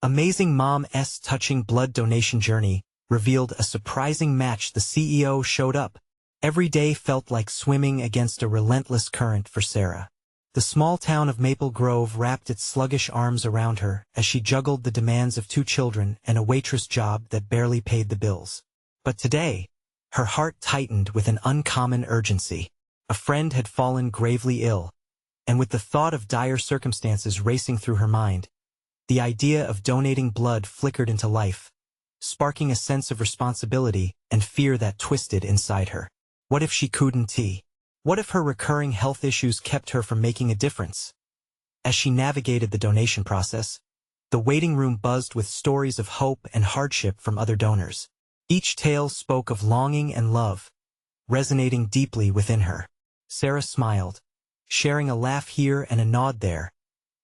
Amazing Mom's touching blood donation journey revealed a surprising match. The CEO showed up. Every day felt like swimming against a relentless current for Sarah. The small town of Maple Grove wrapped its sluggish arms around her as she juggled the demands of 2 children and a waitress job that barely paid the bills. But today, her heart tightened with an uncommon urgency. A friend had fallen gravely ill, and with the thought of dire circumstances racing through her mind, the idea of donating blood flickered into life, sparking a sense of responsibility and fear that twisted inside her. What if she couldn't? What if her recurring health issues kept her from making a difference? As she navigated the donation process, the waiting room buzzed with stories of hope and hardship from other donors. Each tale spoke of longing and love, resonating deeply within her. Sarah smiled, sharing a laugh here and a nod there,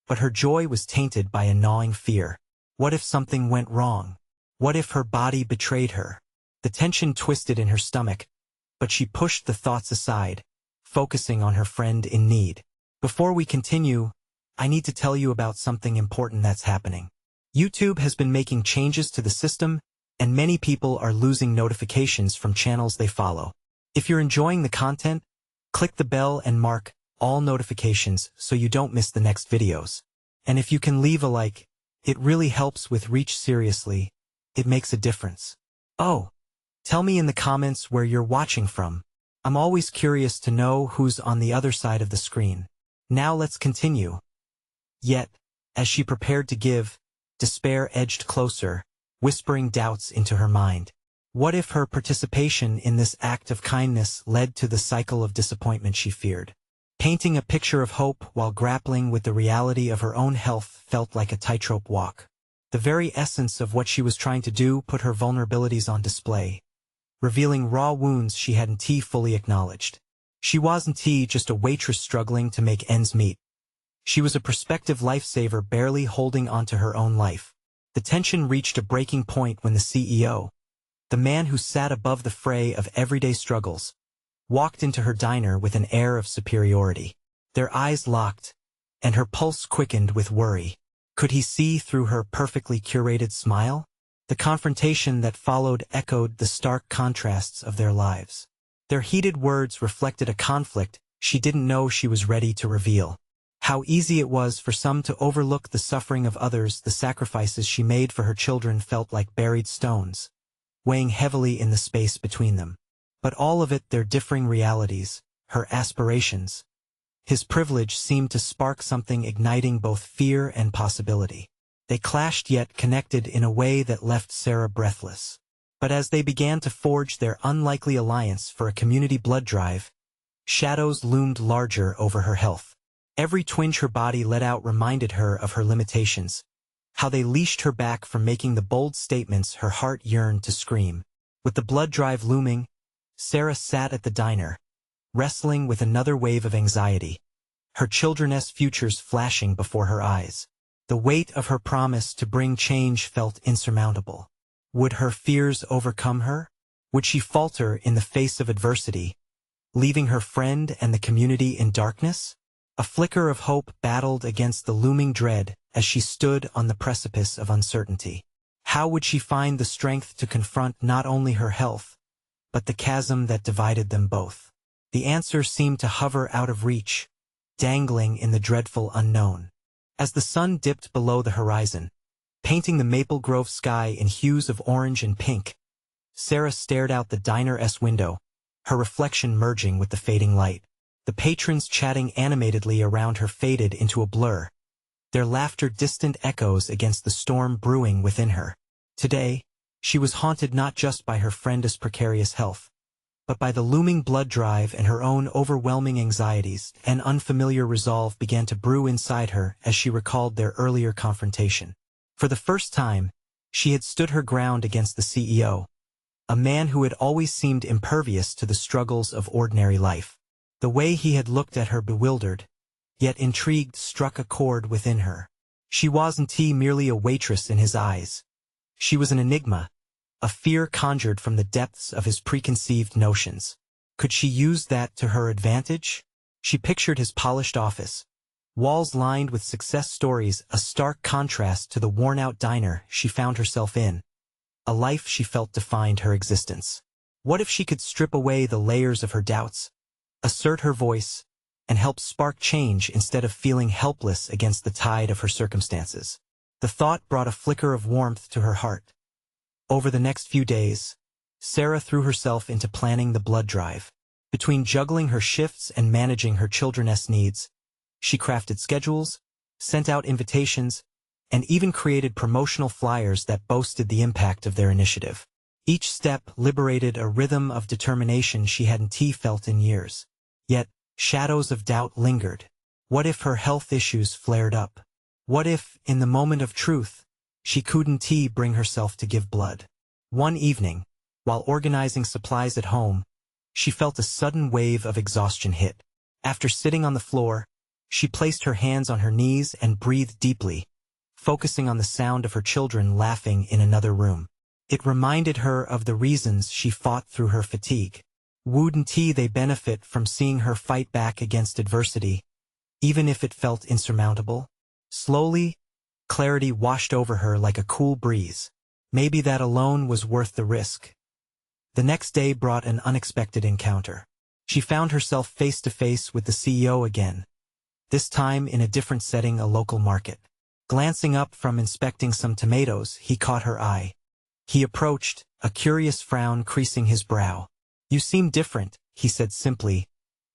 but her joy was tainted by a gnawing fear. What if something went wrong? What if her body betrayed her? The tension twisted in her stomach, but she pushed the thoughts aside, focusing on her friend in need. Before we continue, I need to tell you about something important that's happening. YouTube has been making changes to the system, and many people are losing notifications from channels they follow. If you're enjoying the content, click the bell and mark all notifications so you don't miss the next videos. And if you can leave a like, it really helps with reach. Seriously, it makes a difference. Oh, tell me in the comments where you're watching from. I'm always curious to know who's on the other side of the screen. Now let's continue. Yet, as she prepared to give, despair edged closer, whispering doubts into her mind. What if her participation in this act of kindness led to the cycle of disappointment she feared? Painting a picture of hope while grappling with the reality of her own health felt like a tightrope walk. The very essence of what she was trying to do put her vulnerabilities on display, revealing raw wounds she hadn't fully acknowledged. She wasn't just a waitress struggling to make ends meet. She was a prospective lifesaver barely holding onto her own life. The tension reached a breaking point when the CEO, the man who sat above the fray of everyday struggles, walked into her diner with an air of superiority. Their eyes locked, and her pulse quickened with worry. Could he see through her perfectly curated smile? The confrontation that followed echoed the stark contrasts of their lives. Their heated words reflected a conflict she didn't know she was ready to reveal. How easy it was for some to overlook the suffering of others. The sacrifices she made for her children felt like buried stones, weighing heavily in the space between them. But all of it, their differing realities, her aspirations, his privilege, seemed to spark something, igniting both fear and possibility. They clashed yet connected in a way that left Sarah breathless. But as they began to forge their unlikely alliance for a community blood drive, shadows loomed larger over her health. Every twinge her body let out reminded her of her limitations, how they leashed her back from making the bold statements her heart yearned to scream. With the blood drive looming, Sarah sat at the diner, wrestling with another wave of anxiety, her children's futures flashing before her eyes. The weight of her promise to bring change felt insurmountable. Would her fears overcome her? Would she falter in the face of adversity, leaving her friend and the community in darkness? A flicker of hope battled against the looming dread as she stood on the precipice of uncertainty. How would she find the strength to confront not only her health, but the chasm that divided them both? The answer seemed to hover out of reach, dangling in the dreadful unknown. As the sun dipped below the horizon, painting the Maple Grove sky in hues of orange and pink, Sarah stared out the diner's window, her reflection merging with the fading light. The patrons chatting animatedly around her faded into a blur, their laughter distant echoes against the storm brewing within her. Today, she was haunted not just by her friend's precarious health, but by the looming blood drive and her own overwhelming anxieties. An unfamiliar resolve began to brew inside her as she recalled their earlier confrontation. For the first time, she had stood her ground against the CEO, a man who had always seemed impervious to the struggles of ordinary life. The way he had looked at her, bewildered, yet intrigued, struck a chord within her. She wasn't merely a waitress in his eyes. She was an enigma, a fear conjured from the depths of his preconceived notions. Could she use that to her advantage? She pictured his polished office, Walls lined with success stories, a stark contrast to the worn-out diner she found herself in. A life she felt defined her existence. What if she could strip away the layers of her doubts, assert her voice, and help spark change instead of feeling helpless against the tide of her circumstances? The thought brought a flicker of warmth to her heart. Over the next few days, Sarah threw herself into planning the blood drive. Between juggling her shifts and managing her children's needs, she crafted schedules, sent out invitations, and even created promotional flyers that boasted the impact of their initiative. Each step liberated a rhythm of determination she hadn't felt in years. Yet, shadows of doubt lingered. What if her health issues flared up? What if, in the moment of truth, she couldn't bring herself to give blood? One evening, while organizing supplies at home, she felt a sudden wave of exhaustion hit. After sitting on the floor, she placed her hands on her knees and breathed deeply, focusing on the sound of her children laughing in another room. It reminded her of the reasons she fought through her fatigue. Wouldn't they benefit from seeing her fight back against adversity, even if it felt insurmountable? Slowly, clarity washed over her like a cool breeze. Maybe that alone was worth the risk. The next day brought an unexpected encounter. She found herself face to face with the CEO again, this time in a different setting, a local market. Glancing up from inspecting some tomatoes, he caught her eye. He approached, a curious frown creasing his brow. "You seem different," he said simply,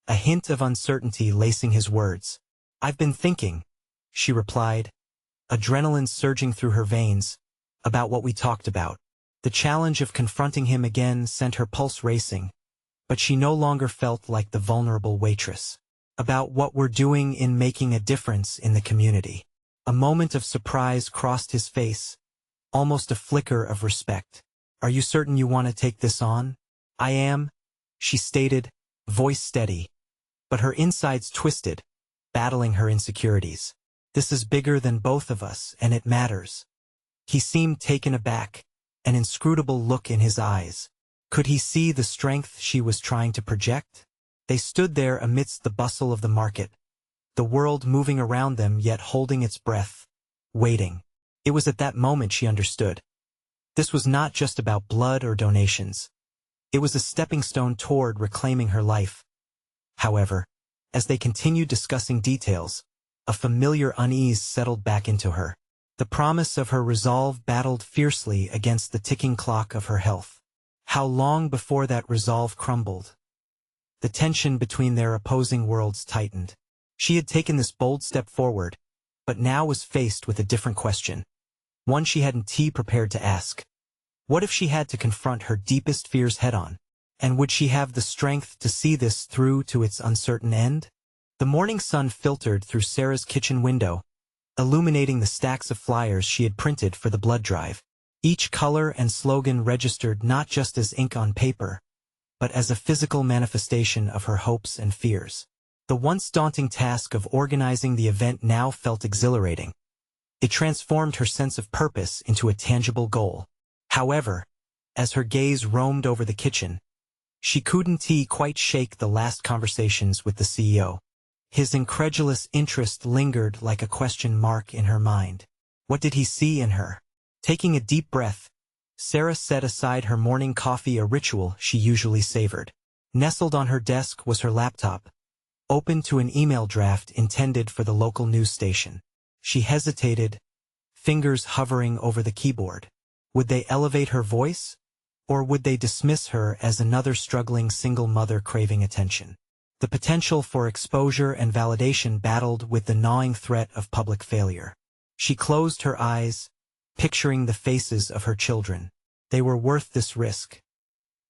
a hint of uncertainty lacing his words. "I've been thinking," she replied, adrenaline surging through her veins, "about what we talked about." The challenge of confronting him again sent her pulse racing, but she no longer felt like the vulnerable waitress. "About what we're doing in making a difference in the community." A moment of surprise crossed his face, almost a flicker of respect. "Are you certain you want to take this on?" "I am," she stated, voice steady, but her insides twisted, battling her insecurities. "This is bigger than both of us, and it matters." He seemed taken aback, an inscrutable look in his eyes. Could he see the strength she was trying to project? They stood there amidst the bustle of the market, the world moving around them yet holding its breath, waiting. It was at that moment she understood. This was not just about blood or donations. It was a stepping stone toward reclaiming her life. However, as they continued discussing details, a familiar unease settled back into her. The promise of her resolve battled fiercely against the ticking clock of her health. How long before that resolve crumbled? The tension between their opposing worlds tightened. She had taken this bold step forward, but now was faced with a different question. One she hadn't prepared to ask. What if she had to confront her deepest fears head-on? And would she have the strength to see this through to its uncertain end? The morning sun filtered through Sarah's kitchen window, illuminating the stacks of flyers she had printed for the blood drive. Each color and slogan registered not just as ink on paper, but as a physical manifestation of her hopes and fears. The once daunting task of organizing the event now felt exhilarating. It transformed her sense of purpose into a tangible goal. However, as her gaze roamed over the kitchen, she couldn't quite shake the last conversations with the CEO. His incredulous interest lingered like a question mark in her mind. What did he see in her? Taking a deep breath, Sarah set aside her morning coffee, a ritual she usually savored. Nestled on her desk was her laptop, open to an email draft intended for the local news station. She hesitated, fingers hovering over the keyboard. Would they elevate her voice, or would they dismiss her as another struggling single mother craving attention? The potential for exposure and validation battled with the gnawing threat of public failure. She closed her eyes, picturing the faces of her children. They were worth this risk.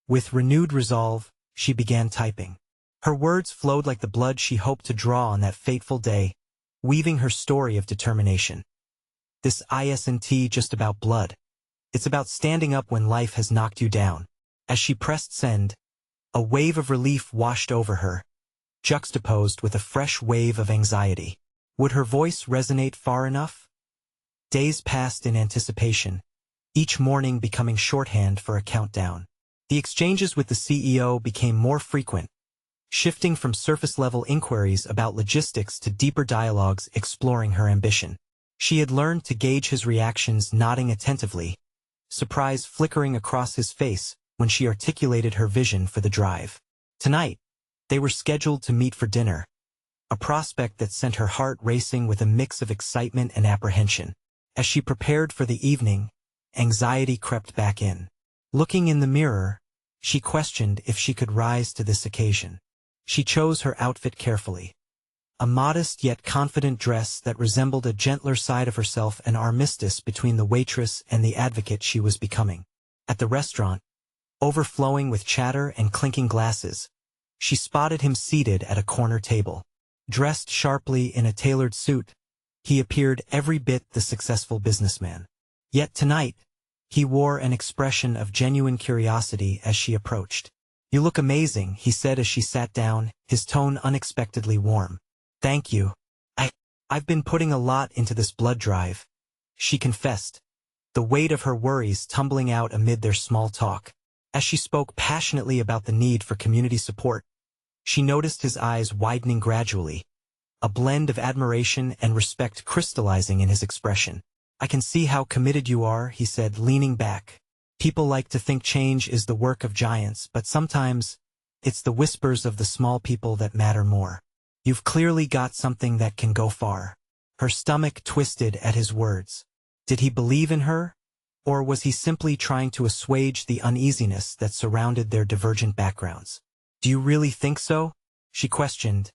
With renewed resolve, she began typing. Her words flowed like the blood she hoped to draw on that fateful day, weaving her story of determination. This isn't just about blood. It's about standing up when life has knocked you down. As she pressed send, a wave of relief washed over her, juxtaposed with a fresh wave of anxiety. Would her voice resonate far enough? Days passed in anticipation, each morning becoming shorthand for a countdown. The exchanges with the CEO became more frequent, shifting from surface-level inquiries about logistics to deeper dialogues exploring her ambition. She had learned to gauge his reactions, nodding attentively, surprise flickering across his face when she articulated her vision for the drive. Tonight, they were scheduled to meet for dinner, a prospect that sent her heart racing with a mix of excitement and apprehension. As she prepared for the evening, anxiety crept back in. Looking in the mirror, she questioned if she could rise to this occasion. She chose her outfit carefully. A modest yet confident dress that resembled a gentler side of herself, an armistice between the waitress and the advocate she was becoming. At the restaurant, overflowing with chatter and clinking glasses, she spotted him seated at a corner table. Dressed sharply in a tailored suit, he appeared every bit the successful businessman. Yet tonight, he wore an expression of genuine curiosity as she approached. "You look amazing," he said as she sat down, his tone unexpectedly warm. "Thank you. I've been putting a lot into this blood drive," she confessed, the weight of her worries tumbling out amid their small talk. As she spoke passionately about the need for community support, she noticed his eyes widening gradually, a blend of admiration and respect crystallizing in his expression. "I can see how committed you are," he said, leaning back. "People like to think change is the work of giants, but sometimes it's the whispers of the small people that matter more. You've clearly got something that can go far." Her stomach twisted at his words. Did he believe in her? Or was he simply trying to assuage the uneasiness that surrounded their divergent backgrounds? "Do you really think so?" she questioned,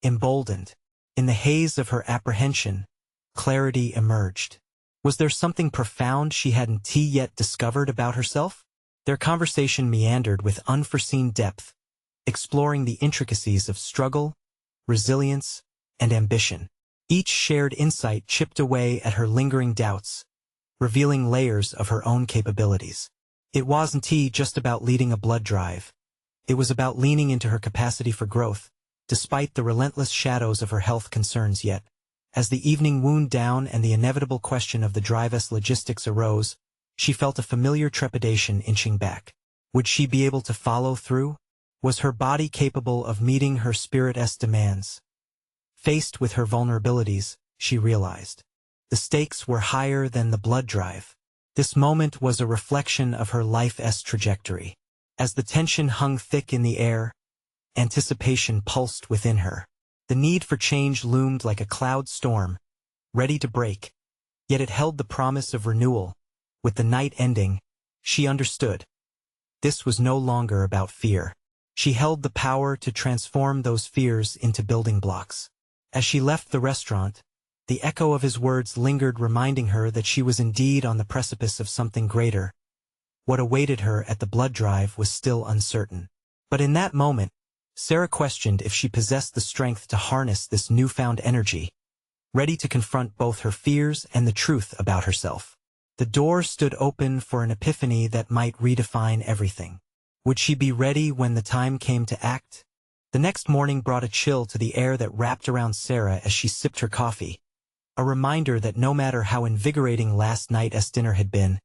emboldened. In the haze of her apprehension, clarity emerged. Was there something profound she hadn't yet discovered about herself? Their conversation meandered with unforeseen depth, exploring the intricacies of struggle, resilience, and ambition. Each shared insight chipped away at her lingering doubts, revealing layers of her own capabilities. It wasn't just about leading a blood drive. It was about leaning into her capacity for growth, despite the relentless shadows of her health concerns. Yet, as the evening wound down and the inevitable question of the drive's logistics arose, she felt a familiar trepidation inching back. Would she be able to follow through? Was her body capable of meeting her spirit's demands? Faced with her vulnerabilities, she realized the stakes were higher than the blood drive. This moment was a reflection of her life's trajectory. As the tension hung thick in the air, anticipation pulsed within her. The need for change loomed like a cloud storm, ready to break. Yet it held the promise of renewal. With the night ending, she understood. This was no longer about fear. She held the power to transform those fears into building blocks. As she left the restaurant, the echo of his words lingered, reminding her that she was indeed on the precipice of something greater. What awaited her at the blood drive was still uncertain. But in that moment, Sarah questioned if she possessed the strength to harness this newfound energy, ready to confront both her fears and the truth about herself. The door stood open for an epiphany that might redefine everything. Would she be ready when the time came to act? The next morning brought a chill to the air that wrapped around Sarah as she sipped her coffee, a reminder that no matter how invigorating last night's dinner had been,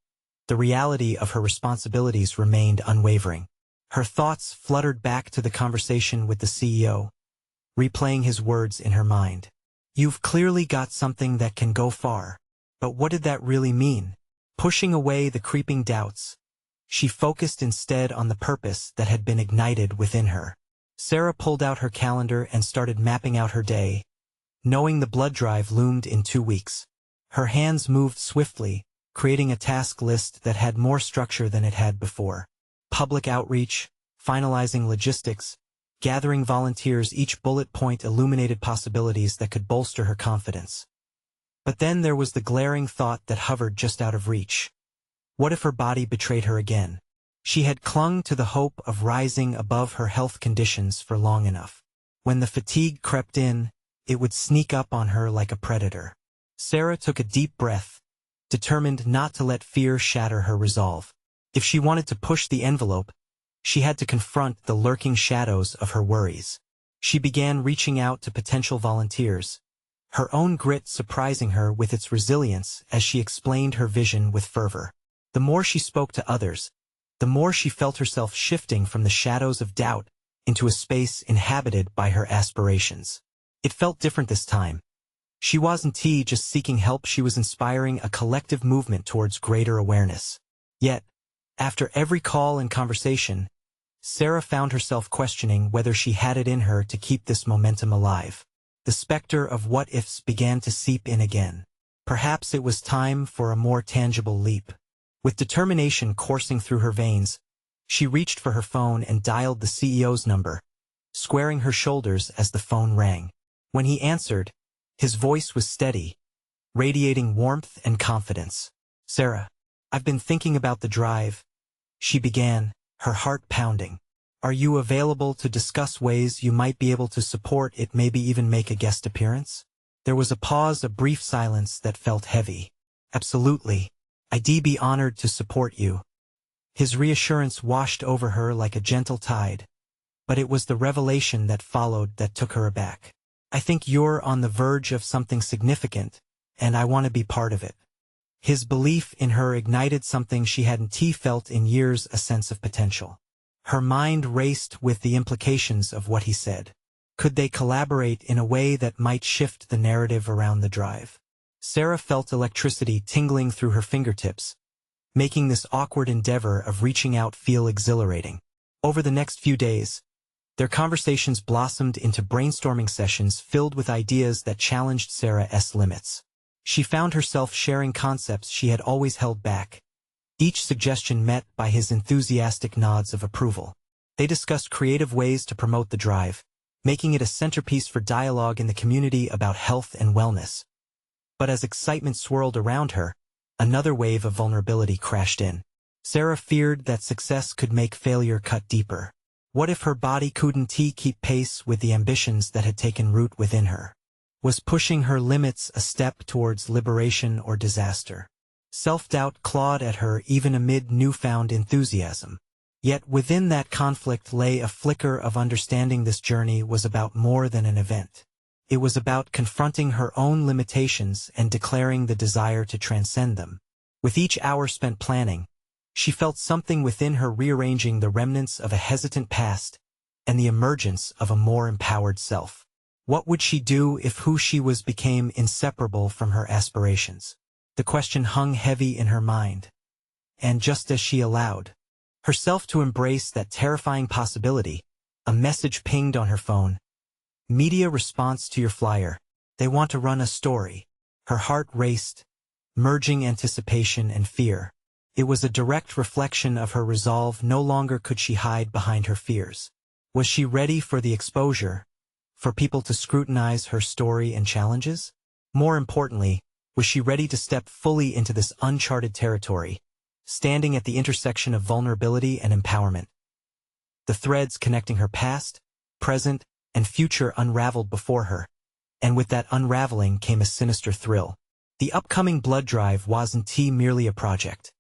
the reality of her responsibilities remained unwavering. Her thoughts fluttered back to the conversation with the CEO, replaying his words in her mind. "You've clearly got something that can go far." But what did that really mean? Pushing away the creeping doubts, she focused instead on the purpose that had been ignited within her. Sarah pulled out her calendar and started mapping out her day, knowing the blood drive loomed in 2 weeks. Her hands moved swiftly, creating a task list that had more structure than it had before. Public outreach, finalizing logistics, gathering volunteers, each bullet point illuminated possibilities that could bolster her confidence. But then there was the glaring thought that hovered just out of reach. What if her body betrayed her again? She had clung to the hope of rising above her health conditions for long enough. When the fatigue crept in, it would sneak up on her like a predator. Sarah took a deep breath, determined not to let fear shatter her resolve. If she wanted to push the envelope, she had to confront the lurking shadows of her worries. She began reaching out to potential volunteers, her own grit surprising her with its resilience as she explained her vision with fervor. The more she spoke to others, the more she felt herself shifting from the shadows of doubt into a space inhabited by her aspirations. It felt different this time. She wasn't just seeking help, she was inspiring a collective movement towards greater awareness. Yet, after every call and conversation, Sarah found herself questioning whether she had it in her to keep this momentum alive. The specter of what-ifs began to seep in again. Perhaps it was time for a more tangible leap. With determination coursing through her veins, she reached for her phone and dialed the CEO's number, squaring her shoulders as the phone rang. When he answered, his voice was steady, radiating warmth and confidence. "Sarah, I've been thinking about the drive," she began, her heart pounding. "Are you available to discuss ways you might be able to support it, maybe even make a guest appearance?" There was a pause, a brief silence that felt heavy. "Absolutely. I'd be honored to support you." His reassurance washed over her like a gentle tide, but it was the revelation that followed that took her aback. "I think you're on the verge of something significant, and I want to be part of it." His belief in her ignited something she hadn't felt in years, a sense of potential. Her mind raced with the implications of what he said. Could they collaborate in a way that might shift the narrative around the drive? Sarah felt electricity tingling through her fingertips, making this awkward endeavor of reaching out feel exhilarating. Over the next few days, their conversations blossomed into brainstorming sessions filled with ideas that challenged Sarah's limits. She found herself sharing concepts she had always held back, each suggestion met by his enthusiastic nods of approval. They discussed creative ways to promote the drive, making it a centerpiece for dialogue in the community about health and wellness. But as excitement swirled around her, another wave of vulnerability crashed in. Sarah feared that success could make failure cut deeper. What if her body couldn't keep pace with the ambitions that had taken root within her? Was pushing her limits a step towards liberation or disaster? Self-doubt clawed at her even amid newfound enthusiasm. Yet within that conflict lay a flicker of understanding. This journey was about more than an event. It was about confronting her own limitations and declaring the desire to transcend them. With each hour spent planning, she felt something within her rearranging the remnants of a hesitant past and the emergence of a more empowered self. What would she do if who she was became inseparable from her aspirations? The question hung heavy in her mind. And just as she allowed herself to embrace that terrifying possibility, a message pinged on her phone. "Media response to your flyer. They want to run a story." Her heart raced, merging anticipation and fear. It was a direct reflection of her resolve. No longer could she hide behind her fears. Was she ready for the exposure, for people to scrutinize her story and challenges? More importantly, was she ready to step fully into this uncharted territory, standing at the intersection of vulnerability and empowerment? The threads connecting her past, present, and future unraveled before her, and with that unraveling came a sinister thrill. The upcoming blood drive wasn't merely a project.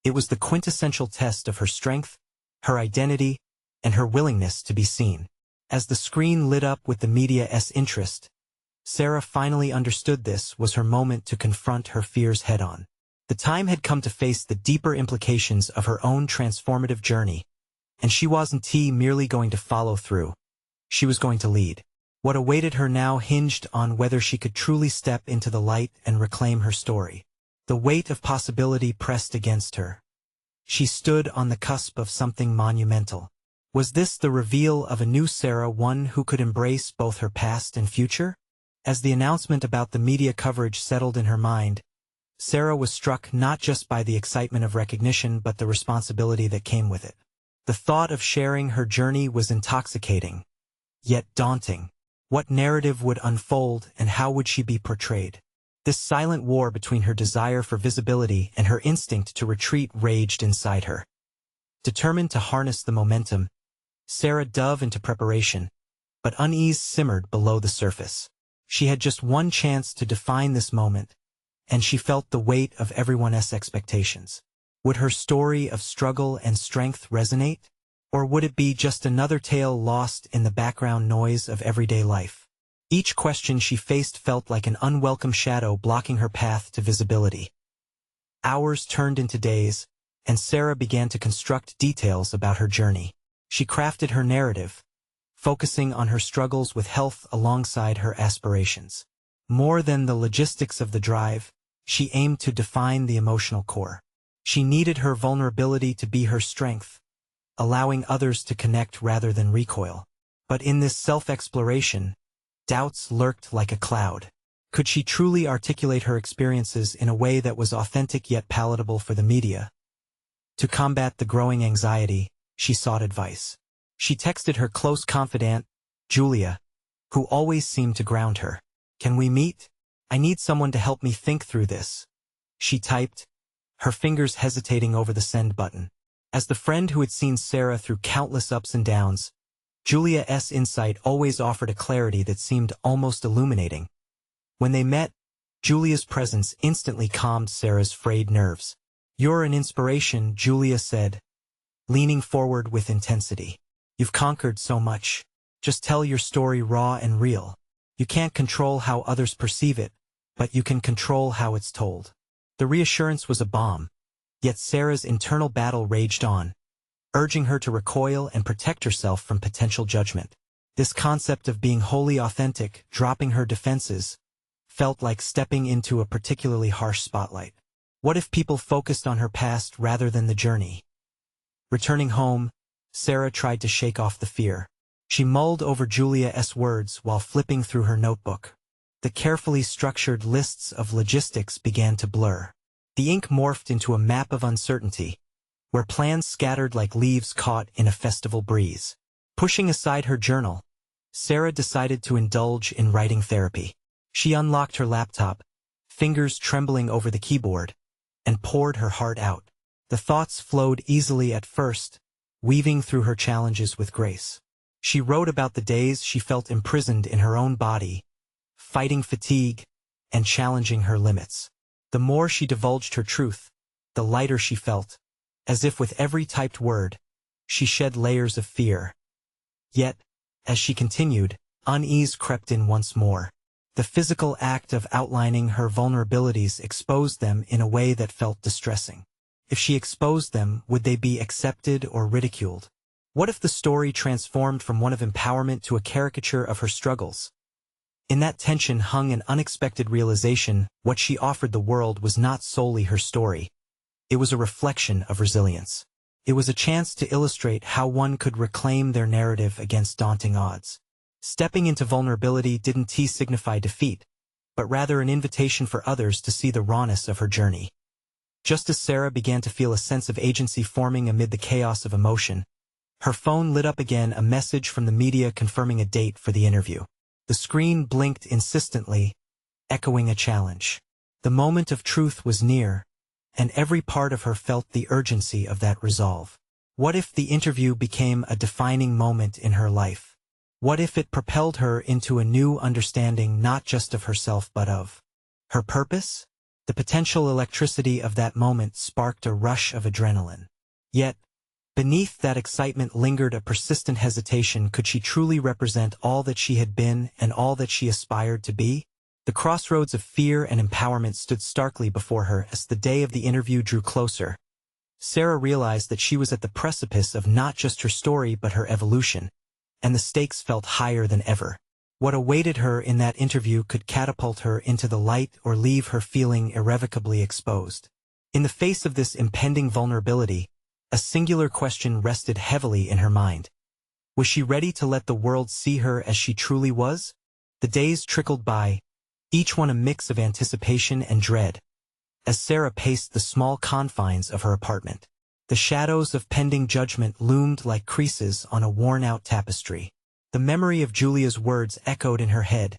It was the quintessential test of her strength, her identity, and her willingness to be seen. As the screen lit up with the media's interest, Sarah finally understood this was her moment to confront her fears head-on. The time had come to face the deeper implications of her own transformative journey, and she wasn't merely going to follow through. She was going to lead. What awaited her now hinged on whether she could truly step into the light and reclaim her story. The weight of possibility pressed against her. She stood on the cusp of something monumental. Was this the reveal of a new Sarah, one who could embrace both her past and future? As the announcement about the media coverage settled in her mind, Sarah was struck not just by the excitement of recognition but the responsibility that came with it. The thought of sharing her journey was intoxicating, yet daunting. What narrative would unfold and how would she be portrayed? This silent war between her desire for visibility and her instinct to retreat raged inside her. Determined to harness the momentum, Sarah dove into preparation, but unease simmered below the surface. She had just one chance to define this moment, and she felt the weight of everyone's expectations. Would her story of struggle and strength resonate? Or would it be just another tale lost in the background noise of everyday life? Each question she faced felt like an unwelcome shadow blocking her path to visibility. Hours turned into days, and Sarah began to construct details about her journey. She crafted her narrative, focusing on her struggles with health alongside her aspirations. More than the logistics of the drive, she aimed to define the emotional core. She needed her vulnerability to be her strength, allowing others to connect rather than recoil. But in this self-exploration, doubts lurked like a cloud. Could she truly articulate her experiences in a way that was authentic yet palatable for the media? To combat the growing anxiety, she sought advice. She texted her close confidant, Julia, who always seemed to ground her. "Can we meet? I need someone to help me think through this," she typed, her fingers hesitating over the send button. As the friend who had seen Sarah through countless ups and downs, Julia's insight always offered a clarity that seemed almost illuminating. When they met, Julia's presence instantly calmed Sarah's frayed nerves. "You're an inspiration," Julia said, leaning forward with intensity. "You've conquered so much. Just tell your story raw and real. You can't control how others perceive it, but you can control how it's told." The reassurance was a balm, yet Sarah's internal battle raged on, urging her to recoil and protect herself from potential judgment. This concept of being wholly authentic, dropping her defenses, felt like stepping into a particularly harsh spotlight. What if people focused on her past rather than the journey? Returning home, Sarah tried to shake off the fear. She mulled over Julia's words while flipping through her notebook. The carefully structured lists of logistics began to blur. The ink morphed into a map of uncertainty, where plans scattered like leaves caught in a festival breeze. Pushing aside her journal, Sarah decided to indulge in writing therapy. She unlocked her laptop, fingers trembling over the keyboard, and poured her heart out. The thoughts flowed easily at first, weaving through her challenges with grace. She wrote about the days she felt imprisoned in her own body, fighting fatigue, and challenging her limits. The more she divulged her truth, the lighter she felt, as if with every typed word, she shed layers of fear. Yet, as she continued, unease crept in once more. The physical act of outlining her vulnerabilities exposed them in a way that felt distressing. If she exposed them, would they be accepted or ridiculed? What if the story transformed from one of empowerment to a caricature of her struggles? In that tension hung an unexpected realization: what she offered the world was not solely her story. It was a reflection of resilience. It was a chance to illustrate how one could reclaim their narrative against daunting odds. Stepping into vulnerability didn't signify defeat, but rather an invitation for others to see the rawness of her journey. Just as Sarah began to feel a sense of agency forming amid the chaos of emotion, her phone lit up again, a message from the media confirming a date for the interview. The screen blinked insistently, echoing a challenge. The moment of truth was near, and every part of her felt the urgency of that resolve. What if the interview became a defining moment in her life? What if it propelled her into a new understanding not just of herself but of her purpose? The potential electricity of that moment sparked a rush of adrenaline. Yet, beneath that excitement lingered a persistent hesitation. Could she truly represent all that she had been and all that she aspired to be? The crossroads of fear and empowerment stood starkly before her as the day of the interview drew closer. Sarah realized that she was at the precipice of not just her story but her evolution, and the stakes felt higher than ever. What awaited her in that interview could catapult her into the light or leave her feeling irrevocably exposed. In the face of this impending vulnerability, a singular question rested heavily in her mind. Was she ready to let the world see her as she truly was? The days trickled by, each one a mix of anticipation and dread, as Sarah paced the small confines of her apartment. The shadows of pending judgment loomed like creases on a worn-out tapestry. The memory of Julia's words echoed in her head.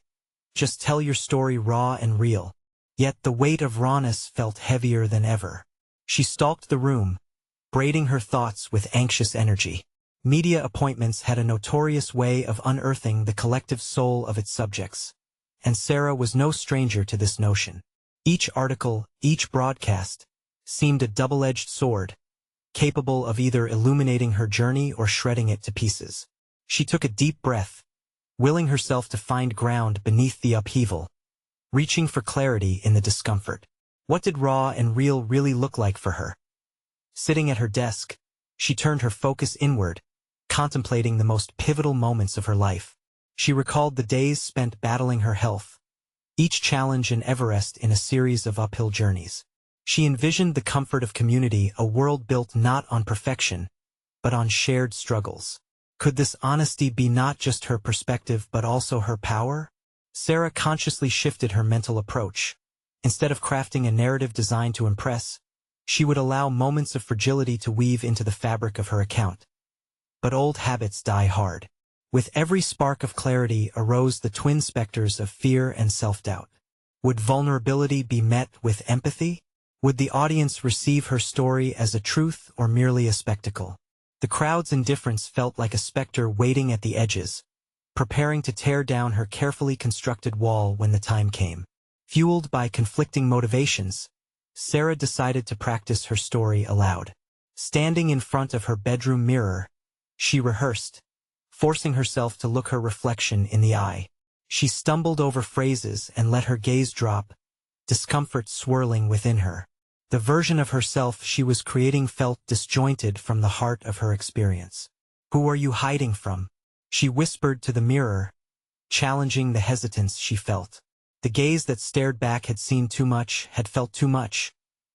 Just tell your story raw and real. Yet the weight of rawness felt heavier than ever. She stalked the room, braiding her thoughts with anxious energy. Media appointments had a notorious way of unearthing the collective soul of its subjects, and Sarah was no stranger to this notion. Each article, each broadcast, seemed a double-edged sword, capable of either illuminating her journey or shredding it to pieces. She took a deep breath, willing herself to find ground beneath the upheaval, reaching for clarity in the discomfort. What did raw and real really look like for her? Sitting at her desk, she turned her focus inward, contemplating the most pivotal moments of her life. She recalled the days spent battling her health, each challenge and Everest in a series of uphill journeys. She envisioned the comfort of community, a world built not on perfection, but on shared struggles. Could this honesty be not just her perspective but also her power? Sarah consciously shifted her mental approach. Instead of crafting a narrative designed to impress, she would allow moments of fragility to weave into the fabric of her account. But old habits die hard. With every spark of clarity arose the twin specters of fear and self-doubt. Would vulnerability be met with empathy? Would the audience receive her story as a truth or merely a spectacle? The crowd's indifference felt like a specter waiting at the edges, preparing to tear down her carefully constructed wall when the time came. Fueled by conflicting motivations, Sarah decided to practice her story aloud. Standing in front of her bedroom mirror, she rehearsed, forcing herself to look her reflection in the eye. She stumbled over phrases and let her gaze drop, discomfort swirling within her. The version of herself she was creating felt disjointed from the heart of her experience. "Who are you hiding from?" she whispered to the mirror, challenging the hesitance she felt. The gaze that stared back had seen too much, had felt too much.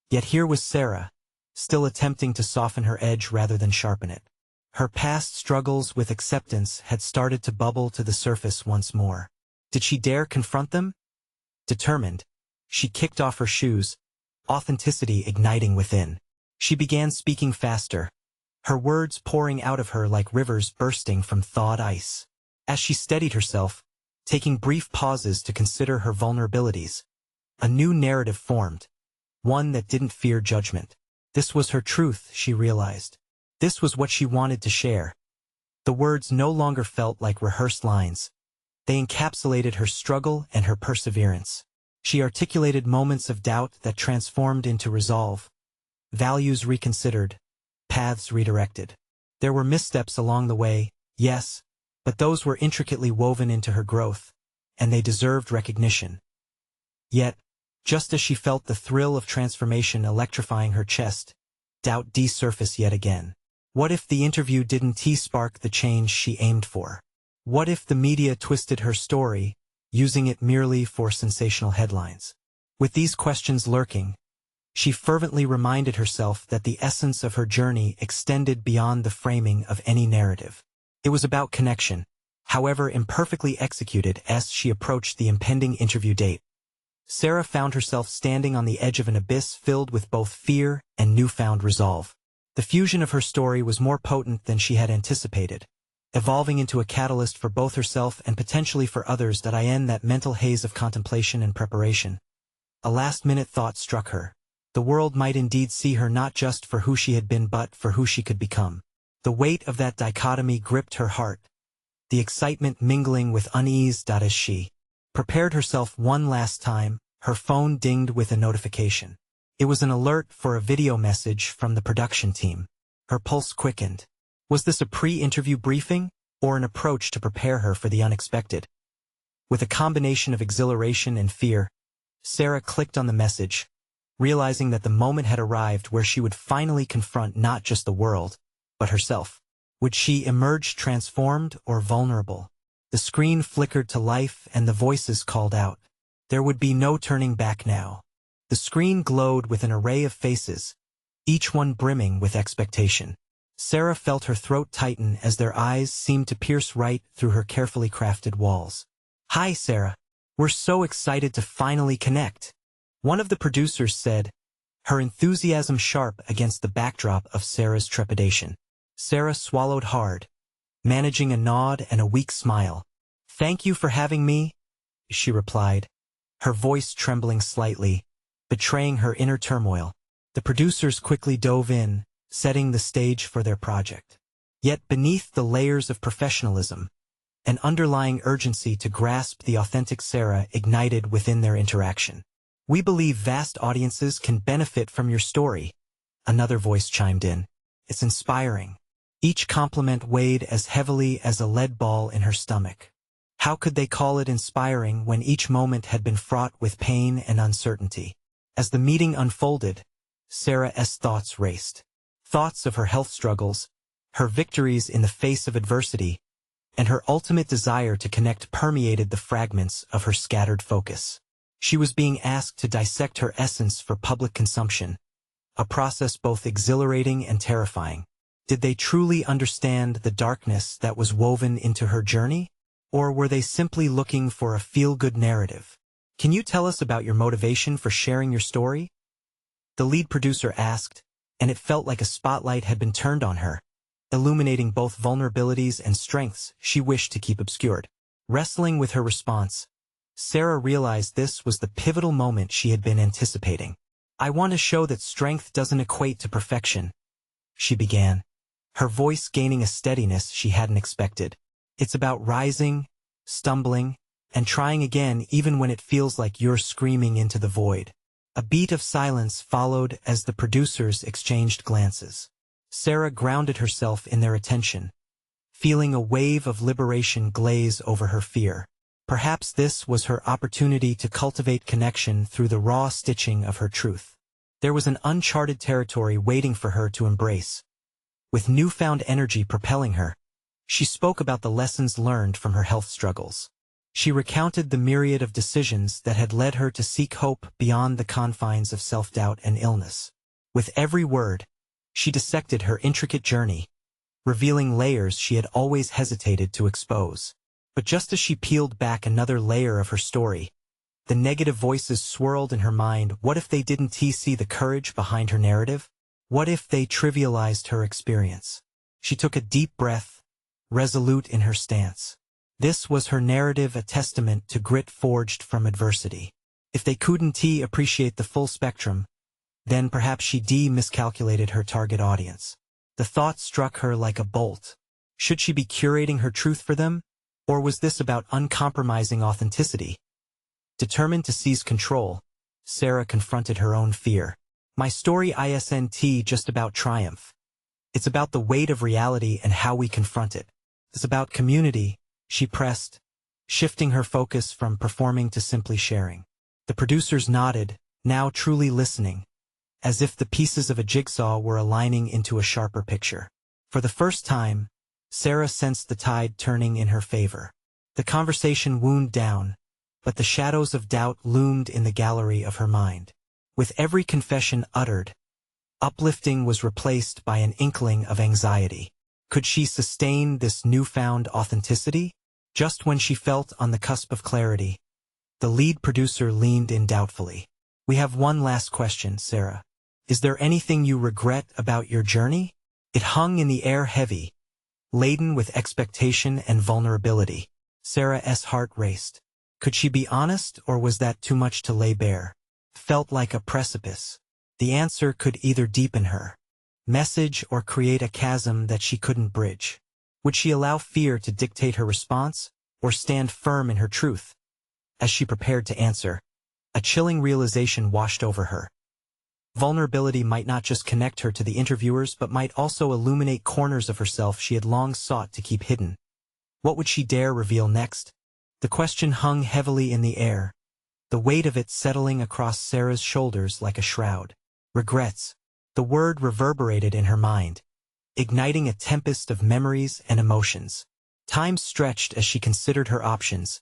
Yet here was Sarah, still attempting to soften her edge rather than sharpen it. Her past struggles with acceptance had started to bubble to the surface once more. Did she dare confront them? Determined, she kicked off her shoes, authenticity igniting within. She began speaking faster, her words pouring out of her like rivers bursting from thawed ice. As she steadied herself, taking brief pauses to consider her vulnerabilities, a new narrative formed, one that didn't fear judgment. This was her truth, she realized. This was what she wanted to share. The words no longer felt like rehearsed lines. They encapsulated her struggle and her perseverance. She articulated moments of doubt that transformed into resolve, values reconsidered, paths redirected. There were missteps along the way, yes, but those were intricately woven into her growth, and they deserved recognition. Yet, just as she felt the thrill of transformation electrifying her chest, doubt desurfaced yet again. What if the interview didn't spark the change she aimed for? What if the media twisted her story, using it merely for sensational headlines? With these questions lurking, she fervently reminded herself that the essence of her journey extended beyond the framing of any narrative. It was about connection, however imperfectly executed. As she approached the impending interview date, Sarah found herself standing on the edge of an abyss filled with both fear and newfound resolve. The fusion of her story was more potent than she had anticipated, evolving into a catalyst for both herself and potentially for others. That mental haze of contemplation and preparation. A last-minute thought struck her. The world might indeed see her not just for who she had been but for who she could become. The weight of that dichotomy gripped her heart, the excitement mingling with unease. As she prepared herself one last time, her phone dinged with a notification. It was an alert for a video message from the production team. Her pulse quickened. Was this a pre-interview briefing, or an approach to prepare her for the unexpected? With a combination of exhilaration and fear, Sarah clicked on the message, realizing that the moment had arrived where she would finally confront not just the world, but herself. Would she emerge transformed or vulnerable? The screen flickered to life and the voices called out. There would be no turning back now. The screen glowed with an array of faces, each one brimming with expectation. Sarah felt her throat tighten as their eyes seemed to pierce right through her carefully crafted walls. "Hi, Sarah. We're so excited to finally connect," one of the producers said, her enthusiasm sharp against the backdrop of Sarah's trepidation. Sarah swallowed hard, managing a nod and a weak smile. "Thank you for having me," she replied, her voice trembling slightly, betraying her inner turmoil. The producers quickly dove in, setting the stage for their project. Yet beneath the layers of professionalism, an underlying urgency to grasp the authentic Sarah ignited within their interaction. "We believe vast audiences can benefit from your story," another voice chimed in. "It's inspiring." Each compliment weighed as heavily as a lead ball in her stomach. How could they call it inspiring when each moment had been fraught with pain and uncertainty? As the meeting unfolded, Sarah's thoughts raced. Thoughts of her health struggles, her victories in the face of adversity, and her ultimate desire to connect permeated the fragments of her scattered focus. She was being asked to dissect her essence for public consumption, a process both exhilarating and terrifying. Did they truly understand the darkness that was woven into her journey? Or were they simply looking for a feel-good narrative? Can you tell us about your motivation for sharing your story? The lead producer asked, and it felt like a spotlight had been turned on her, illuminating both vulnerabilities and strengths she wished to keep obscured. Wrestling with her response, Sarah realized this was the pivotal moment she had been anticipating. "I want to show that strength doesn't equate to perfection," she began, her voice gaining a steadiness she hadn't expected. "It's about rising, stumbling, and trying again even when it feels like you're screaming into the void." A beat of silence followed as the producers exchanged glances. Sarah grounded herself in their attention, feeling a wave of liberation glaze over her fear. Perhaps this was her opportunity to cultivate connection through the raw stitching of her truth. There was an uncharted territory waiting for her to embrace. With newfound energy propelling her, she spoke about the lessons learned from her health struggles. She recounted the myriad of decisions that had led her to seek hope beyond the confines of self-doubt and illness. With every word, she dissected her intricate journey, revealing layers she had always hesitated to expose. But just as she peeled back another layer of her story, the negative voices swirled in her mind. What if they didn't see the courage behind her narrative? What if they trivialized her experience? She took a deep breath, resolute in her stance. This was her narrative, a testament to grit forged from adversity. If they couldn't appreciate the full spectrum, then perhaps she miscalculated her target audience. The thought struck her like a bolt. Should she be curating her truth for them? Or was this about uncompromising authenticity? Determined to seize control, Sarah confronted her own fear. "My story isn't just about triumph. It's about the weight of reality and how we confront it. It's about community," she pressed, shifting her focus from performing to simply sharing. The producers nodded, now truly listening, as if the pieces of a jigsaw were aligning into a sharper picture. For the first time, Sarah sensed the tide turning in her favor. The conversation wound down, but the shadows of doubt loomed in the gallery of her mind. With every confession uttered, uplifting was replaced by an inkling of anxiety. Could she sustain this newfound authenticity? Just when she felt on the cusp of clarity, the lead producer leaned in doubtfully. "We have one last question, Sarah. Is there anything you regret about your journey?" It hung in the air heavy, laden with expectation and vulnerability. Sarah's heart raced. Could she be honest, or was that too much to lay bare? Felt like a precipice. The answer could either deepen her message or create a chasm that she couldn't bridge. Would she allow fear to dictate her response, or stand firm in her truth? As she prepared to answer, a chilling realization washed over her. Vulnerability might not just connect her to the interviewers, but might also illuminate corners of herself she had long sought to keep hidden. What would she dare reveal next? The question hung heavily in the air, the weight of it settling across Sarah's shoulders like a shroud. Regrets. The word reverberated in her mind, igniting a tempest of memories and emotions. Time stretched as she considered her options,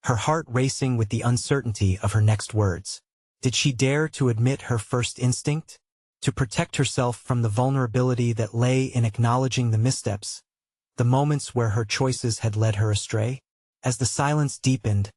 her heart racing with the uncertainty of her next words. Did she dare to admit her first instinct? To protect herself from the vulnerability that lay in acknowledging the missteps, the moments where her choices had led her astray? As the silence deepened,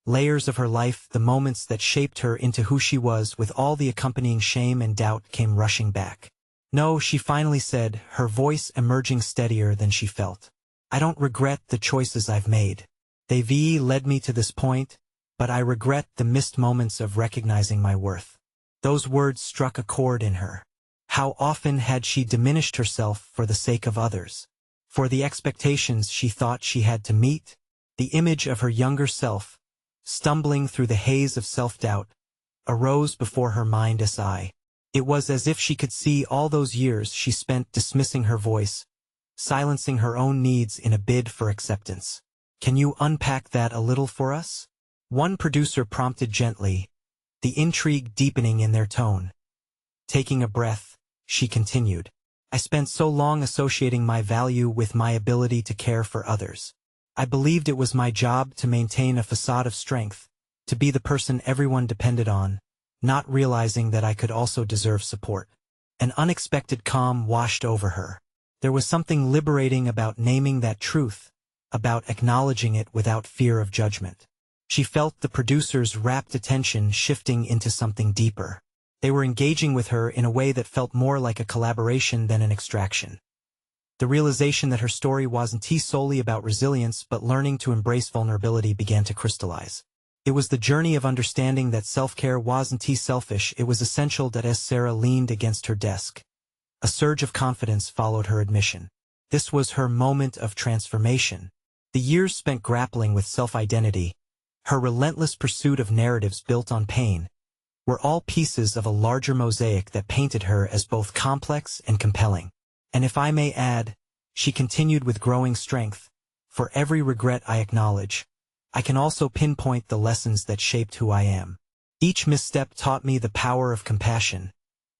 layers of her life, the moments that shaped her into who she was, with all the accompanying shame and doubt, came rushing back. "No," she finally said, her voice emerging steadier than she felt. "I don't regret the choices I've made. They've led me to this point, but I regret the missed moments of recognizing my worth." Those words struck a chord in her. How often had she diminished herself for the sake of others? For the expectations she thought she had to meet? The image of her younger self, stumbling through the haze of self-doubt, arose before her mind's eye. It was as if she could see all those years she spent dismissing her voice, silencing her own needs in a bid for acceptance. "Can you unpack that a little for us?" One producer prompted gently, the intrigue deepening in their tone. Taking a breath, she continued. I spent so long associating my value with my ability to care for others. I believed it was my job to maintain a facade of strength, to be the person everyone depended on, not realizing that I could also deserve support. An unexpected calm washed over her. There was something liberating about naming that truth, about acknowledging it without fear of judgment. She felt the producer's rapt attention shifting into something deeper. They were engaging with her in a way that felt more like a collaboration than an extraction. The realization that her story wasn't solely about resilience but learning to embrace vulnerability began to crystallize. It was the journey of understanding that self-care wasn't selfish. It was essential. That as Sarah leaned against her desk, a surge of confidence followed her admission. This was her moment of transformation. The years spent grappling with self-identity, her relentless pursuit of narratives built on pain, were all pieces of a larger mosaic that painted her as both complex and compelling. And if I may add, she continued with growing strength. For every regret I acknowledge, I can also pinpoint the lessons that shaped who I am. Each misstep taught me the power of compassion,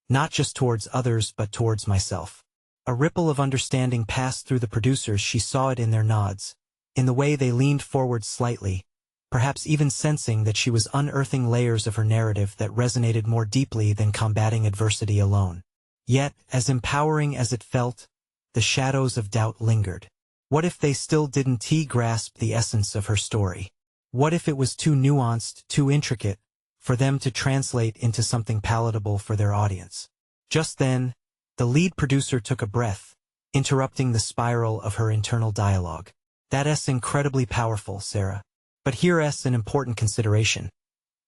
not just towards others but towards myself. A ripple of understanding passed through the producers. She saw it in their nods, in the way they leaned forward slightly, perhaps even sensing that she was unearthing layers of her narrative that resonated more deeply than combating adversity alone. Yet, as empowering as it felt, the shadows of doubt lingered. What if they still didn't grasp the essence of her story? What if it was too nuanced, too intricate, for them to translate into something palatable for their audience? Just then, the lead producer took a breath, interrupting the spiral of her internal dialogue. That's incredibly powerful, Sarah. But here's an important consideration.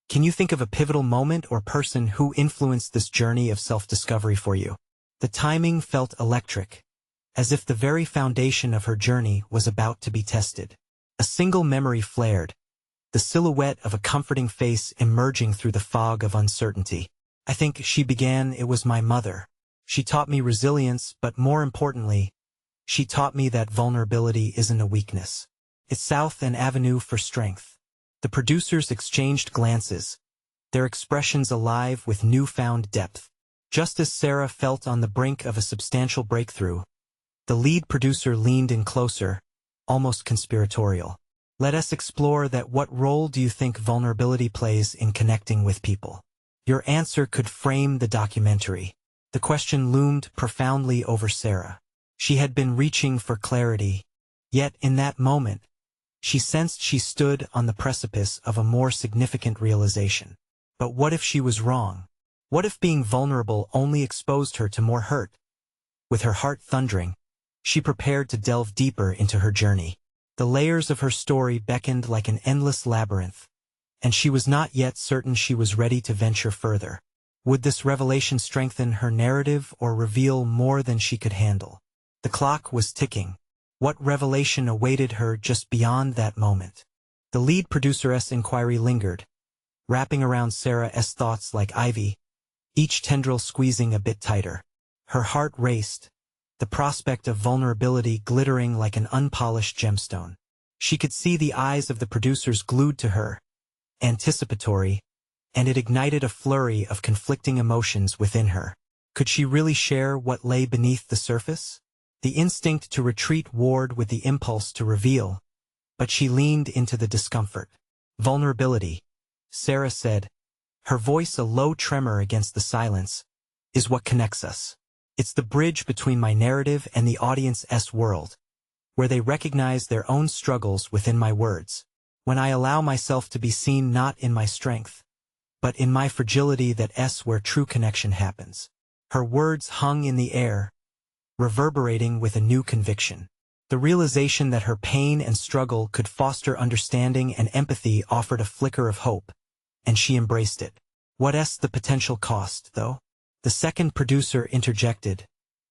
Can you think of a pivotal moment or person who influenced this journey of self-discovery for you? The timing felt electric, as if the very foundation of her journey was about to be tested. A single memory flared, the silhouette of a comforting face emerging through the fog of uncertainty. I think she began. It was my mother. She taught me resilience, but more importantly, she taught me that vulnerability isn't a weakness. It's an avenue for strength. The producers exchanged glances, their expressions alive with newfound depth. Just as Sarah felt on the brink of a substantial breakthrough, the lead producer leaned in closer, almost conspiratorial. Let us explore that. What role do you think vulnerability plays in connecting with people? Your answer could frame the documentary. The question loomed profoundly over Sarah. She had been reaching for clarity, yet in that moment, she sensed she stood on the precipice of a more significant realization. But what if she was wrong? What if being vulnerable only exposed her to more hurt? With her heart thundering, she prepared to delve deeper into her journey. The layers of her story beckoned like an endless labyrinth, and she was not yet certain she was ready to venture further. Would this revelation strengthen her narrative or reveal more than she could handle? The clock was ticking. What revelation awaited her just beyond that moment? The lead producer's inquiry lingered, wrapping around Sarah's thoughts like ivy, each tendril squeezing a bit tighter. Her heart raced, the prospect of vulnerability glittering like an unpolished gemstone. She could see the eyes of the producers glued to her, anticipatory, and it ignited a flurry of conflicting emotions within her. Could she really share what lay beneath the surface? The instinct to retreat warred with the impulse to reveal, but she leaned into the discomfort. Vulnerability, Sarah said, her voice a low tremor against the silence, is what connects us. It's the bridge between my narrative and the audience's world, where they recognize their own struggles within my words. When I allow myself to be seen not in my strength, but in my fragility, that's where true connection happens. Her words hung in the air, reverberating with a new conviction. The realization that her pain and struggle could foster understanding and empathy offered a flicker of hope, and she embraced it. What's the potential cost, though? The second producer interjected,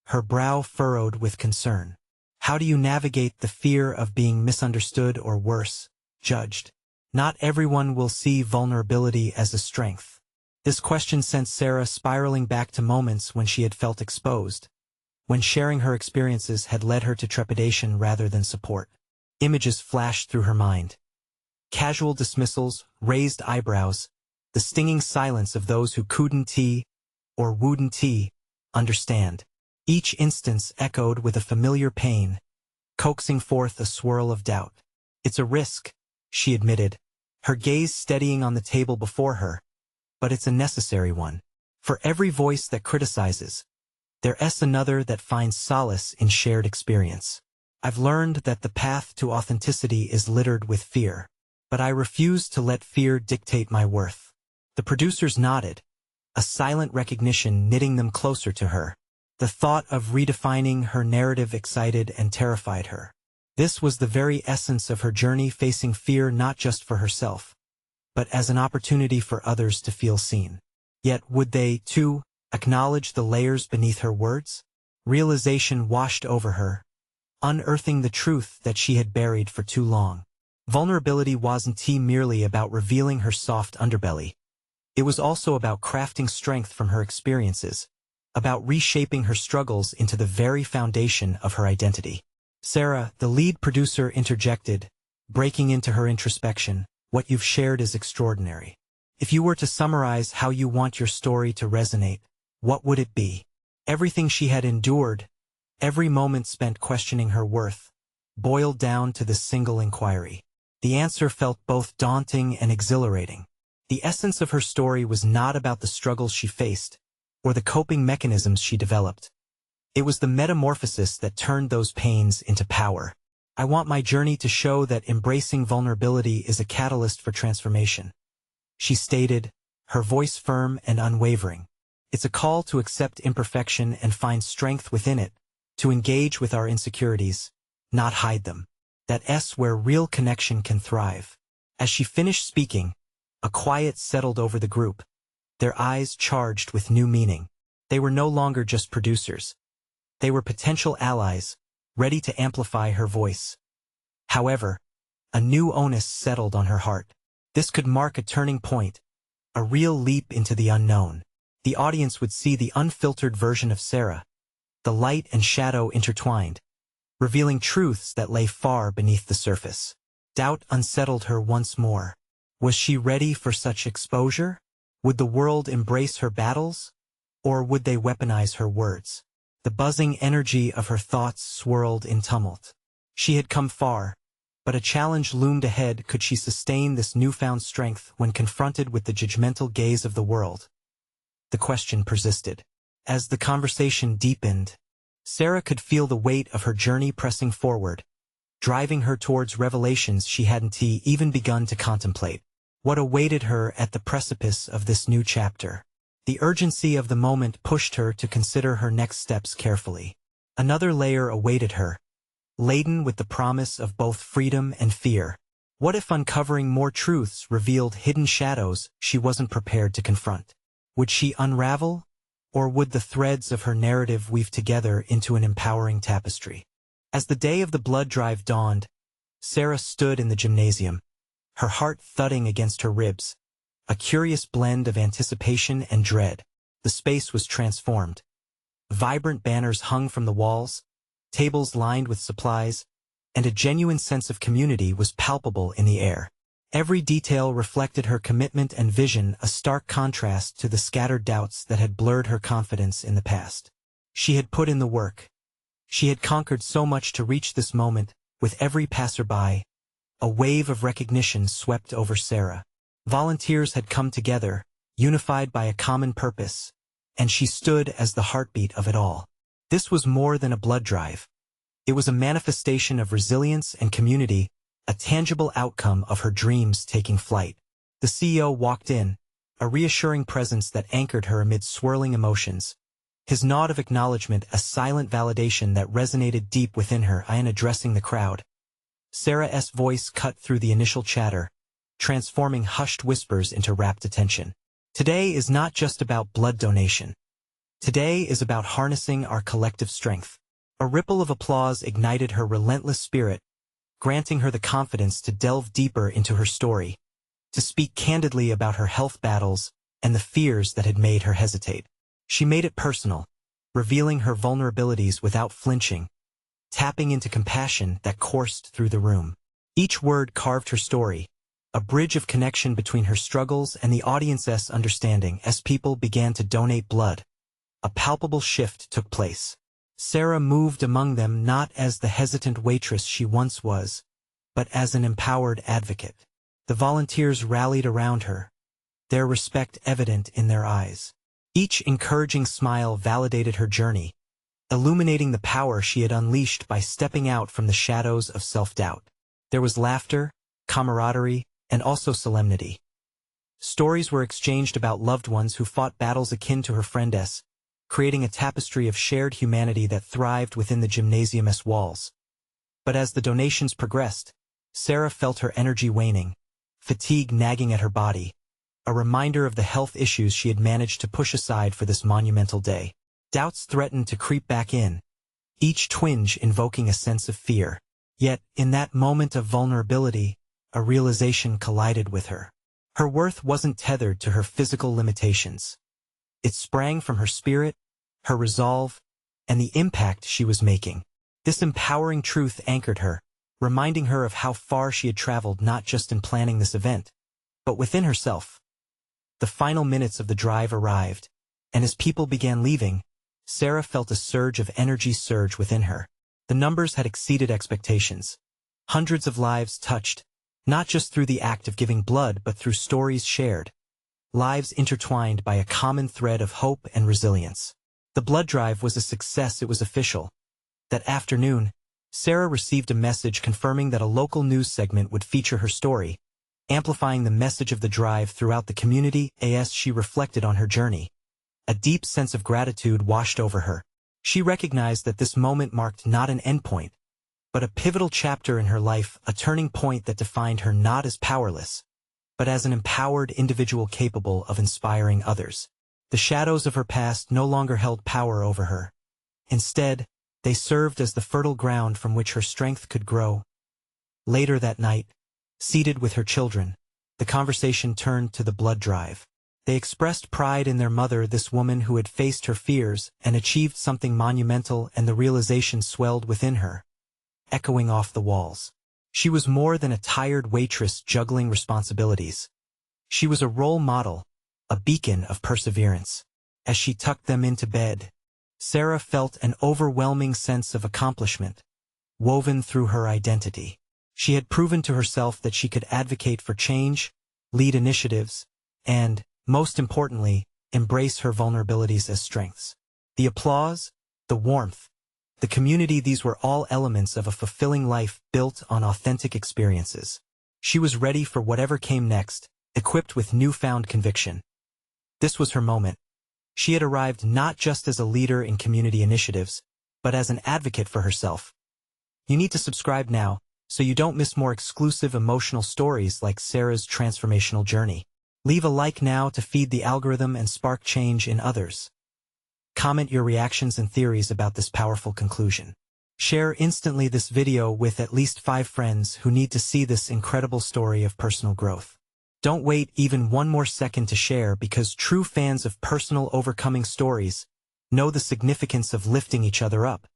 her brow furrowed with concern. How do you navigate the fear of being misunderstood or worse, judged? Not everyone will see vulnerability as a strength. This question sent Sarah spiraling back to moments when she had felt exposed, when sharing her experiences had led her to trepidation rather than support. Images flashed through her mind. Casual dismissals, raised eyebrows, the stinging silence of those who couldn't or wouldn't understand. Each instance echoed with a familiar pain, coaxing forth a swirl of doubt. "It's a risk," she admitted, her gaze steadying on the table before her, "but it's a necessary one. For every voice that criticizes, there's another that finds solace in shared experience. I've learned that the path to authenticity is littered with fear, but I refuse to let fear dictate my worth." The producers nodded, a silent recognition knitting them closer to her. The thought of redefining her narrative excited and terrified her. This was the very essence of her journey, facing fear not just for herself, but as an opportunity for others to feel seen. Yet would they, too, acknowledge the layers beneath her words? Realization washed over her, unearthing the truth that she had buried for too long. Vulnerability wasn't merely about revealing her soft underbelly. It was also about crafting strength from her experiences, about reshaping her struggles into the very foundation of her identity. Sarah, the lead producer, interjected, breaking into her introspection. "What you've shared is extraordinary. If you were to summarize how you want your story to resonate, what would it be?" Everything she had endured, every moment spent questioning her worth, boiled down to this single inquiry. The answer felt both daunting and exhilarating. The essence of her story was not about the struggles she faced, or the coping mechanisms she developed. It was the metamorphosis that turned those pains into power. "I want my journey to show that embracing vulnerability is a catalyst for transformation," she stated, her voice firm and unwavering. "It's a call to accept imperfection and find strength within it, to engage with our insecurities, not hide them. That's where real connection can thrive." As she finished speaking, a quiet settled over the group, their eyes charged with new meaning. They were no longer just producers. They were potential allies, ready to amplify her voice. However, a new onus settled on her heart. This could mark a turning point, a real leap into the unknown. The audience would see the unfiltered version of Sarah, the light and shadow intertwined, revealing truths that lay far beneath the surface. Doubt unsettled her once more. Was she ready for such exposure? Would the world embrace her battles, or would they weaponize her words? The buzzing energy of her thoughts swirled in tumult. She had come far, but a challenge loomed ahead. Could she sustain this newfound strength when confronted with the judgmental gaze of the world? The question persisted. As the conversation deepened, Sarah could feel the weight of her journey pressing forward, driving her towards revelations she hadn't even begun to contemplate. What awaited her at the precipice of this new chapter? The urgency of the moment pushed her to consider her next steps carefully. Another layer awaited her, laden with the promise of both freedom and fear. What if uncovering more truths revealed hidden shadows she wasn't prepared to confront? Would she unravel, or would the threads of her narrative weave together into an empowering tapestry? As the day of the blood drive dawned, Sarah stood in the gymnasium, her heart thudding against her ribs, a curious blend of anticipation and dread. The space was transformed. Vibrant banners hung from the walls, tables lined with supplies, and a genuine sense of community was palpable in the air. Every detail reflected her commitment and vision, a stark contrast to the scattered doubts that had blurred her confidence in the past. She had put in the work. She had conquered so much to reach this moment. With every passerby, a wave of recognition swept over Sarah. Volunteers had come together, unified by a common purpose, and she stood as the heartbeat of it all. This was more than a blood drive. It was a manifestation of resilience and community, a tangible outcome of her dreams taking flight. The CEO walked in, a reassuring presence that anchored her amid swirling emotions. His nod of acknowledgement, a silent validation that resonated deep within her. In addressing the crowd, Sarah's voice cut through the initial chatter, transforming hushed whispers into rapt attention. Today is not just about blood donation. Today is about harnessing our collective strength. A ripple of applause ignited her relentless spirit, granting her the confidence to delve deeper into her story, to speak candidly about her health battles and the fears that had made her hesitate. She made it personal, revealing her vulnerabilities without flinching, tapping into compassion that coursed through the room. Each word carved her story, a bridge of connection between her struggles and the audience's understanding. As people began to donate blood, a palpable shift took place. Sarah moved among them not as the hesitant waitress she once was, but as an empowered advocate. The volunteers rallied around her, their respect evident in their eyes. Each encouraging smile validated her journey, illuminating the power she had unleashed by stepping out from the shadows of self-doubt. There was laughter, camaraderie, and also solemnity. Stories were exchanged about loved ones who fought battles akin to her friend's, creating a tapestry of shared humanity that thrived within the gymnasium's walls. But as the donations progressed, Sarah felt her energy waning, fatigue nagging at her body, a reminder of the health issues she had managed to push aside for this monumental day. Doubts threatened to creep back in, each twinge invoking a sense of fear. Yet, in that moment of vulnerability, a realization collided with her. Her worth wasn't tethered to her physical limitations. It sprang from her spirit, her resolve, and the impact she was making. This empowering truth anchored her, reminding her of how far she had traveled not just in planning this event, but within herself. The final minutes of the drive arrived, and as people began leaving, Sarah felt a surge of energy surge within her. The numbers had exceeded expectations. Hundreds of lives touched, not just through the act of giving blood but through stories shared. Lives intertwined by a common thread of hope and resilience. The blood drive was a success. It was official. That afternoon, Sarah received a message confirming that a local news segment would feature her story, amplifying the message of the drive throughout the community. As she reflected on her journey, a deep sense of gratitude washed over her. She recognized that this moment marked not an endpoint, but a pivotal chapter in her life, a turning point that defined her not as powerless, but as an empowered individual capable of inspiring others. The shadows of her past no longer held power over her. Instead, they served as the fertile ground from which her strength could grow. Later that night, seated with her children, the conversation turned to the blood drive. They expressed pride in their mother, this woman who had faced her fears and achieved something monumental, and the realization swelled within her, echoing off the walls. She was more than a tired waitress juggling responsibilities. She was a role model, a beacon of perseverance. As she tucked them into bed, Sarah felt an overwhelming sense of accomplishment, woven through her identity. She had proven to herself that she could advocate for change, lead initiatives, and, most importantly, embrace her vulnerabilities as strengths. The applause, the warmth, the community, these were all elements of a fulfilling life built on authentic experiences. She was ready for whatever came next, equipped with newfound conviction. This was her moment. She had arrived not just as a leader in community initiatives, but as an advocate for herself. You need to subscribe now, so you don't miss more exclusive emotional stories like Sarah's transformational journey. Leave a like now to feed the algorithm and spark change in others. Comment your reactions and theories about this powerful conclusion. Share instantly this video with at least 5 friends who need to see this incredible story of personal growth. Don't wait even one more second to share, because true fans of personal overcoming stories know the significance of lifting each other up.